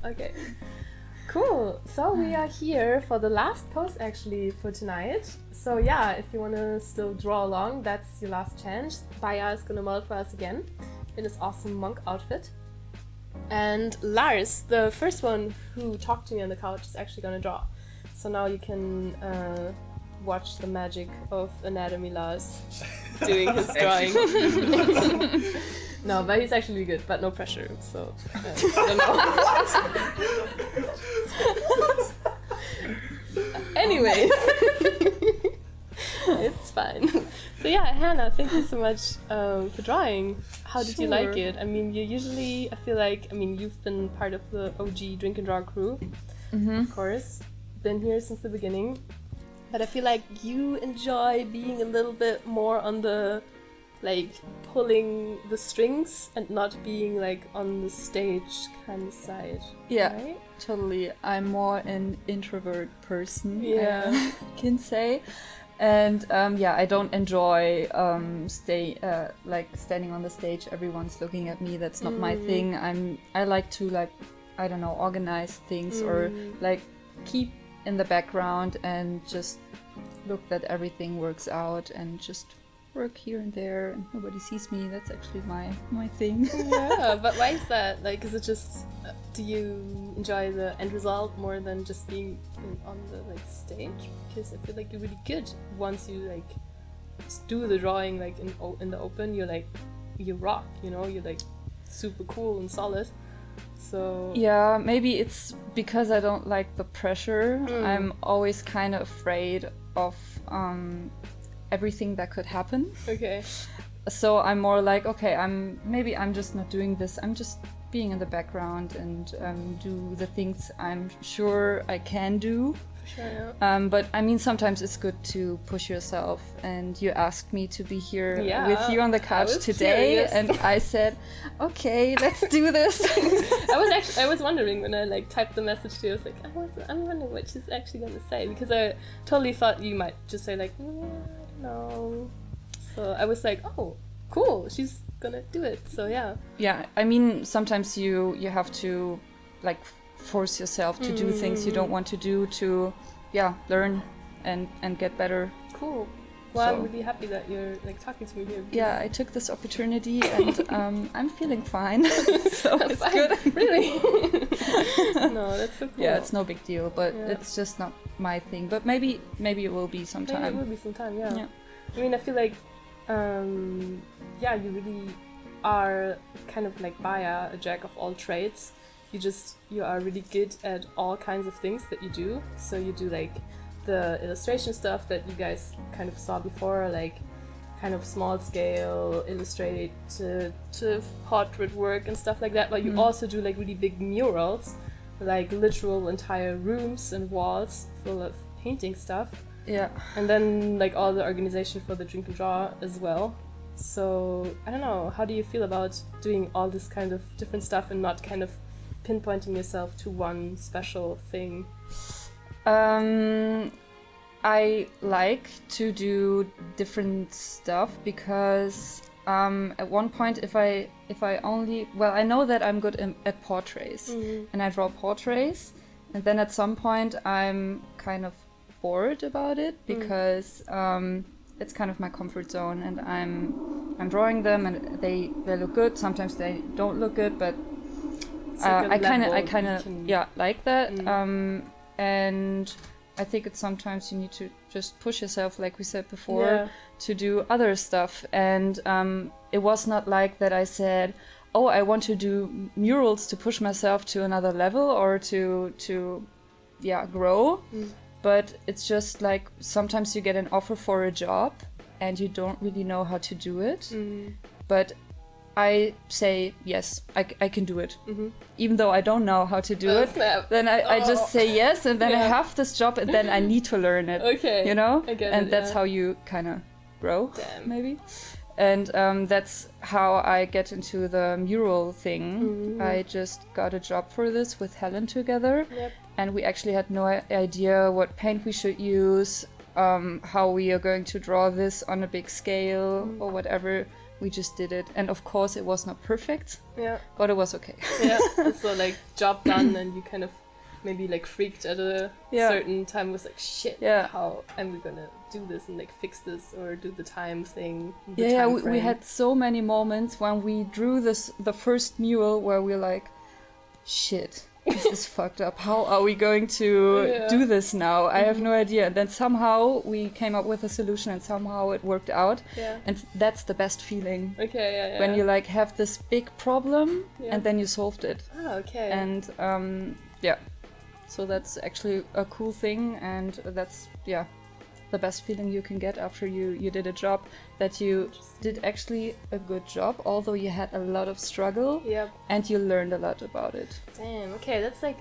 Okay. Cool. So we are here for the last post actually for tonight. So yeah, if you want to still draw along, that's your last chance. Bayar is gonna model for us again in his awesome monk outfit. And Lars, the first one who talked to me on the couch, is actually gonna draw. So now you can watch the magic of Anatomy Lars doing his drawing. No, but he's actually good, but no pressure, so I don't know. Anyways, it's fine. So yeah, Hanna, thank you so much for drawing. How did you like it? I mean, I feel like, you've been part of the OG Drink and Draw crew, of course, been here since the beginning, but I feel like you enjoy being a little bit more on the pulling the strings and not being on the stage kind of side. Yeah, right? Totally. I'm more an introvert person, yeah. I can say. And I don't enjoy standing on the stage. Everyone's looking at me. That's not my thing. I like to organize things or keep in the background and just look that everything works out and just work here and there and nobody sees me. That's actually my thing. Yeah, but why is that? Is it just, do you enjoy the end result more than just being on the stage? Because I feel like you're really good once you just do the drawing in the open. You rock, you're super cool and solid. So yeah, maybe it's because I don't like the pressure. I'm always kind of afraid of everything that could happen. Okay. So I'm more okay, I'm just not doing this. I'm just being in the background and do the things I'm sure I can do. For sure, yeah. But sometimes it's good to push yourself, and you asked me to be here with you on the couch today, curious. And I said, okay, let's do this. I was wondering when I typed the message to you. I was I'm wondering what she's actually going to say, because I totally thought you might just say I don't know. So I was oh, cool, she's gonna do it. So yeah. Yeah, sometimes you have to force yourself to do things you don't want to do to learn and get better. Cool. Well, so, I'm really happy that you're talking to me here. Yeah, I took this opportunity and I'm feeling fine. So it's fine. Good. Really? No, that's so cool. Yeah, it's no big deal, but it's just not my thing. But maybe it will be sometime. Maybe it will be sometime, yeah. I feel you really are kind of like Bayar, a jack of all trades. You are really good at all kinds of things that you do. So you do the illustration stuff that you guys kind of saw before, kind of small scale illustrative portrait work and stuff like that. But you also do really big murals, literal entire rooms and walls full of painting stuff. Yeah. And then all the organization for the Drink and Draw as well. So I don't know, how do you feel about doing all this kind of different stuff and not kind of pinpointing yourself to one special thing? I like to do different stuff because at one point if I only, I know that I'm good at portraits and I draw portraits, and then at some point I'm kind of bored about it because it's kind of my comfort zone, and I'm drawing them and they look good. Sometimes they don't look good, but I kind of like that. And I think it's sometimes you need to just push yourself, like we said before, to do other stuff. And it was not like that I said, oh, I want to do murals to push myself to another level or to grow. But it's just sometimes you get an offer for a job and you don't really know how to do it. But I say, yes, I can do it. Even though I don't know how to do it, then I just say yes, and then I have this job, and then I need to learn it. Okay. I get it, that's how you kind of grow, maybe. And that's how I get into the mural thing. I just got a job for this with Helen together. And we actually had no idea what paint we should use, how we are going to draw this on a big scale or whatever. we just did it. And of course it was not perfect, Yeah. but it was okay. Yeah. So like job done, and you kind of maybe like freaked at a certain time, was like, shit, how am we gonna do this and like fix this or do the time thing? We had so many moments when we drew the first mural where we're like, shit, this is fucked up. How are we going to do this now? I have no idea. And then somehow we came up with a solution, and somehow it worked out. Yeah. And that's the best feeling. Okay, yeah. When you like have this big problem and then you solved it. Ah, okay. And so that's actually a cool thing, and that's the best feeling you can get after you did a job, that you did actually a good job, although you had a lot of struggle. Yep. And you learned a lot about it. Damn, okay, that's like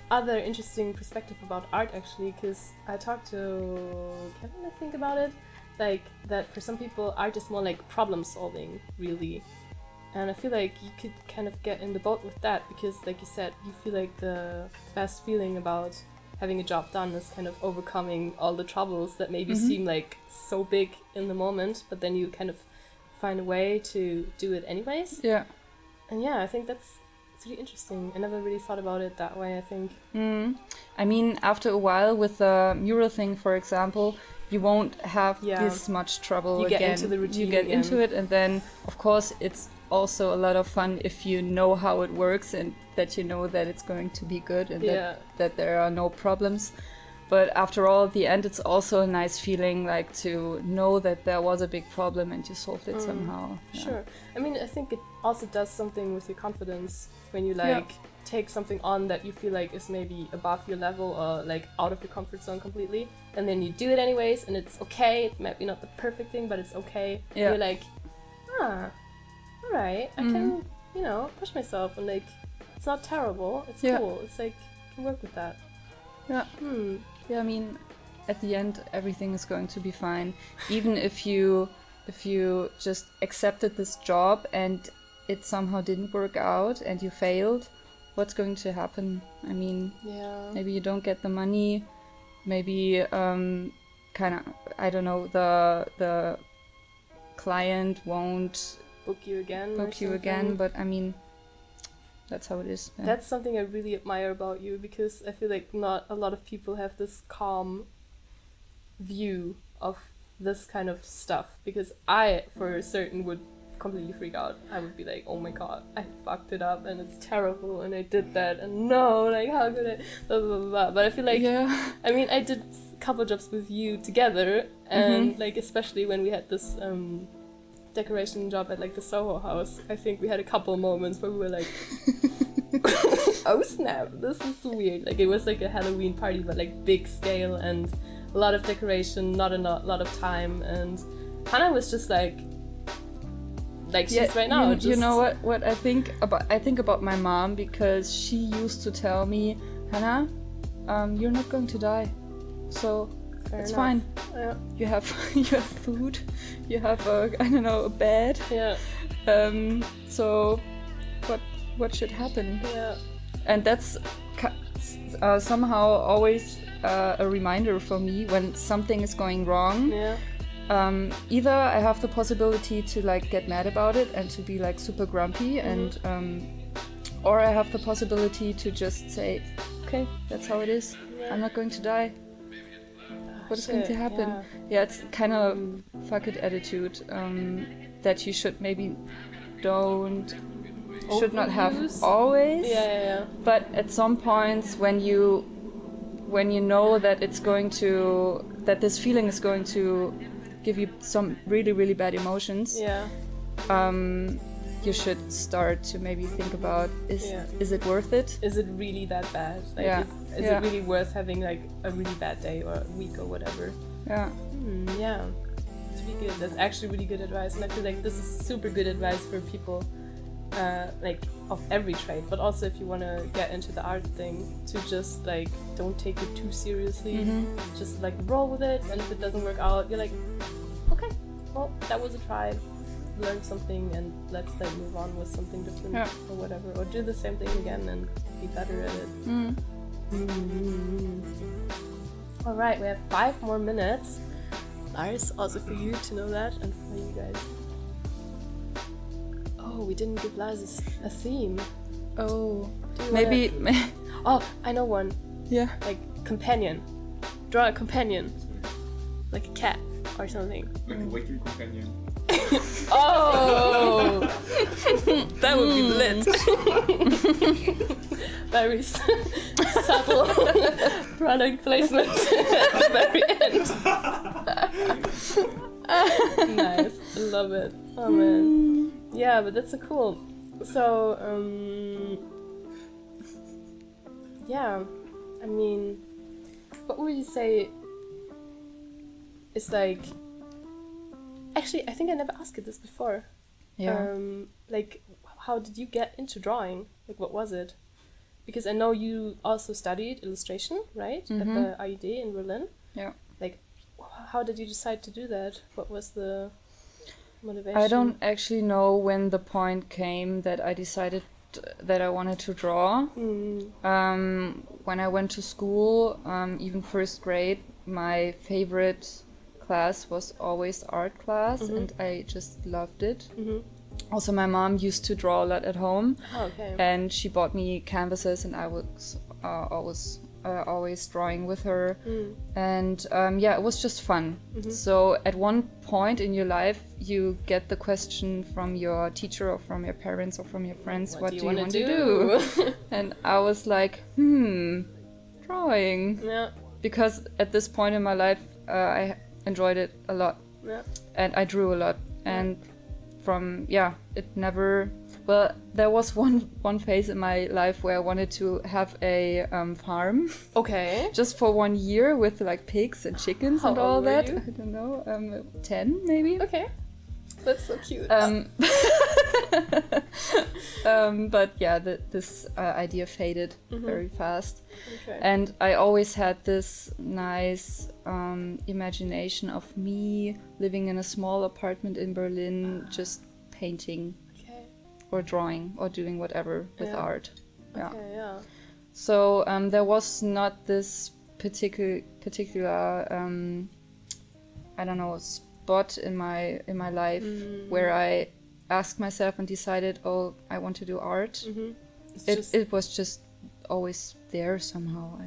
another interesting perspective about art, actually, because I talked to Kevin, I think, about it, like that for some people art is more like problem solving, really. And I feel like you could kind of get in the boat with that, because like you said, you feel like the best feeling about having a job done is kind of overcoming all the troubles that maybe seem like so big in the moment, but then you kind of find a way to do it anyways. Yeah. And I think it's really interesting. I never really thought about it that way, I think. I mean, after a while with the mural thing, for example, you won't have this much trouble you again. Get into the routine. You get into it, and then, of course, it's also a lot of fun if you know how it works and that you know that it's going to be good and that there are no problems. But after all, at the end, it's also a nice feeling, like to know that there was a big problem and you solved it somehow. Yeah. Sure. I mean, I think it also does something with your confidence when you like take something on that you feel like is maybe above your level or like out of your comfort zone completely, and then you do it anyways, and it's okay. It's maybe not the perfect thing, but it's okay. Yeah. You're like, all right, I can, push myself, and like, it's not terrible. It's cool. It's like, I can work with that. Yeah. Yeah, I mean, at the end, everything is going to be fine. Even if you just accepted this job and it somehow didn't work out and you failed, what's going to happen? I mean, maybe you don't get the money, maybe I don't know, the client won't book you again, but I mean, that's how it is. Yeah. That's something I really admire about you, because I feel like not a lot of people have this calm view of this kind of stuff, because I, for certain, would completely freak out. I would be like, oh my god, I fucked it up and it's terrible and I did that and no, like how could I, blah blah blah, blah. But I feel like, I mean, I did a couple jobs with you together, and like especially when we had this decoration job at like the Soho house, I think we had a couple moments where we were like, oh snap, this is weird. Like it was like a Halloween party, but like big scale and a lot of decoration, not a lot of time, and Hanna was just like she's right now. You know what I think about my mom, because she used to tell me, Hanna, you're not going to die, so it's fine. Yeah. You have food, you have a bed. Yeah. So what should happen? Yeah. And that's somehow always a reminder for me when something is going wrong. Yeah. Either I have the possibility to like get mad about it and to be like super grumpy, and or I have the possibility to just say, okay, that's how it is. I'm not going to die. What is going to happen? Yeah, it's kind of fuck it attitude that you should maybe should not have always. Yeah. But at some points when you know that that this feeling is going to give you some really, really bad emotions, you should start to maybe think about, is it worth it? Is it really that bad? Like, is it really worth having like a really bad day or a week or whatever? Yeah. Yeah. It's really good. That's actually really good advice, and I feel like this is super good advice for people like of every trade, but also if you want to get into the art thing, to just like don't take it too seriously. Just like roll with it, and if it doesn't work out, you're like, okay, well, that was a try, learn something, and let's like move on with something different or whatever, or do the same thing again and be better at it. All right, we have 5 more minutes. Nice, also for you to know that, and for you guys. Oh, we didn't give Liza a theme. Oh, Do you maybe. Oh, I know one. Yeah. Like companion. Draw a companion. Like a cat or something. Like a waking companion. Oh! That would be lit. Very subtle product placement at the very end. Nice. I love it. Oh man. Yeah, but that's so cool. So, yeah. I mean, what would you say is like... Actually, I think I never asked you this before. Yeah. Like, how did you get into drawing? Like, what was it? Because I know you also studied illustration, right? At the IUD in Berlin. Yeah. Like, how did you decide to do that? What was the motivation? I don't actually know when the point came that I decided that I wanted to draw. When I went to school, even first grade, my favorite class was always art class, and I just loved it. Also, my mom used to draw a lot at home, and she bought me canvases, and I was always drawing with her. And yeah, it was just fun. So at one point in your life, you get the question from your teacher or from your parents or from your friends, what do you want to do? And I was like, drawing. Yeah. Because at this point in my life, I enjoyed it a lot. Yeah. And I drew a lot. And it never... Well, there was one phase in my life where I wanted to have a farm. Okay. Just for 1 year with like pigs and chickens and all that. You? I don't know, 10 maybe. Okay. That's so cute. But yeah, this idea faded very fast. Okay. And I always had this nice imagination of me living in a small apartment in Berlin, just painting or drawing or doing whatever with art. Yeah. Okay, yeah. So there was not this particular I don't know, spot in my life where I asked myself and decided, oh, I want to do art. It was just always there somehow.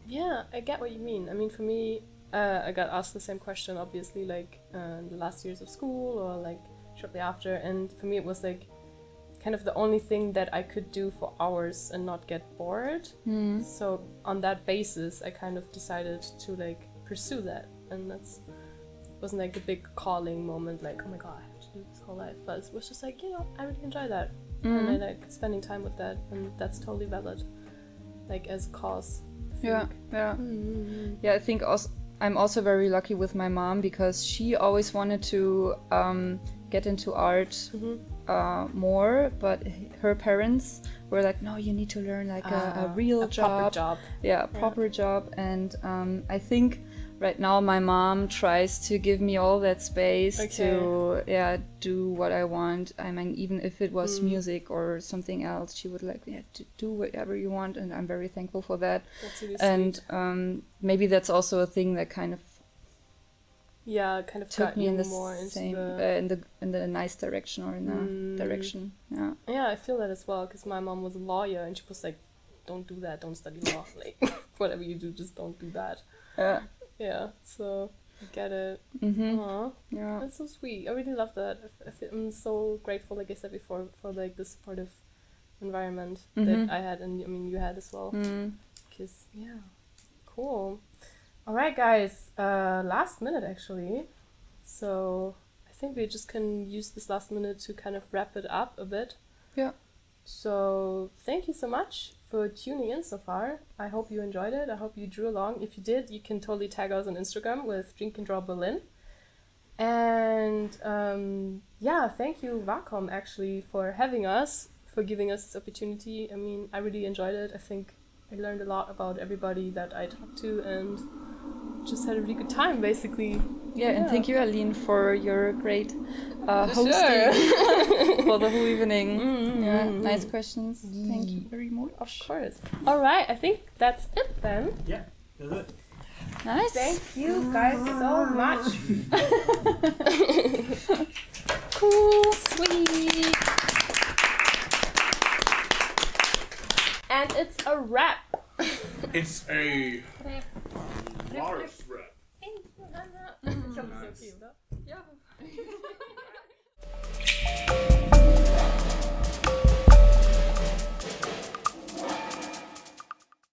Yeah, I get what you mean. I mean, for me, I got asked the same question, obviously, like in the last years of school or like shortly after. And for me, it was like kind of the only thing that I could do for hours and not get bored. So on that basis, I kind of decided to like pursue that. And that's wasn't like the big calling moment, like, oh my god, I have to do this whole life. But it was just like, you know, I really enjoy that. And I like spending time with that. And that's totally valid, like as a cause. Yeah. I think also I'm also very lucky with my mom because she always wanted to get into art more, but her parents were like, no, you need to learn like a real proper job. Yeah, a proper job. And I think right now my mom tries to give me all that space to do what I want. I mean, even if it was music or something else, she would like to do whatever you want, and I'm very thankful for that. That's really sweet. And maybe that's also a thing that kind of took me in the more into same in the nice direction or in the direction. Yeah, I feel that as well, because my mom was a lawyer and she was like, don't do that, don't study law, like whatever you do, just don't do that. Yeah, so I get it. Aww. Yeah, that's so sweet. I really love that. I'm so grateful, like I said before, for like the supportive environment that I had, and I mean you had as well. Because cool. All right, guys. Last minute actually. So I think we just can use this last minute to kind of wrap it up a bit. Yeah. So thank you so much for tuning in so far. I hope you enjoyed it. I hope you drew along. If you did, you can totally tag us on Instagram with Drink and Draw Berlin. And thank you Wacom actually for having us, for giving us this opportunity. I mean, I really enjoyed it. I think I learned a lot about everybody that I talked to and just had a really good time basically. Yeah, and thank you, Aline, for your great hosting for the whole evening. Nice questions. Thank you very much. Of course. All right, I think that's it then. Yeah, that's it. Nice. Thank you guys so much. Cool. Sweet. And it's a wrap. It's a Mars rap. Thank you, Hanna. Ich hab das okay, oder? Ja.